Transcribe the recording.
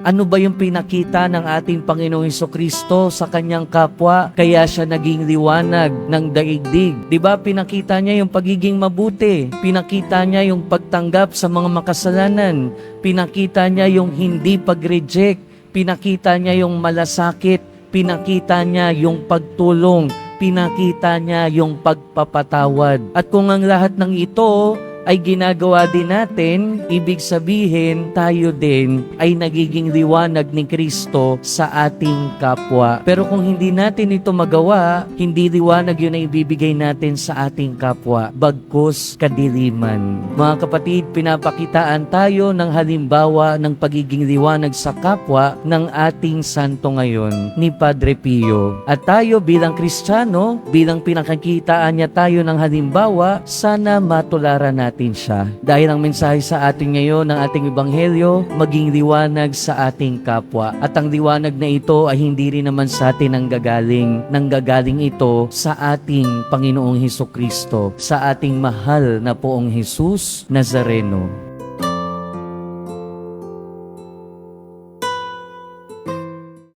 Ano ba yung pinakita ng ating Panginoong Hesukristo sa kanyang kapwa? Kaya siya naging liwanag ng daigdig. Diba? Pinakita niya yung pagiging mabuti. Pinakita niya yung pagtanggap sa mga makasalanan. Pinakita niya yung hindi pag-reject. Pinakita niya yung malasakit. Pinakita niya yung pagtulong. Pinakita niya yung pagpapatawad. At kung ang lahat ng ito ay ginagawa din natin, ibig sabihin tayo din ay nagiging liwanag ni Kristo sa ating kapwa. Pero kung hindi natin ito magawa, hindi liwanag yun ay ibibigay natin sa ating kapwa, bagkus kadiliman. Mga kapatid, pinapakitaan tayo ng halimbawa ng pagiging liwanag sa kapwa ng ating santo ngayon, ni Padre Pio. At tayo bilang Kristiyano, bilang pinakakitaan niya tayo ng halimbawa, sana matularan natin siya. Dahil ang mensahe sa atin ngayon ng ating ebanghelyo, maging liwanag sa ating kapwa. At ang liwanag na ito ay hindi rin naman sa atin nanggagaling. Nanggagaling ito sa ating Panginoong Hesukristo, sa ating mahal na Poong Jesus Nazareno.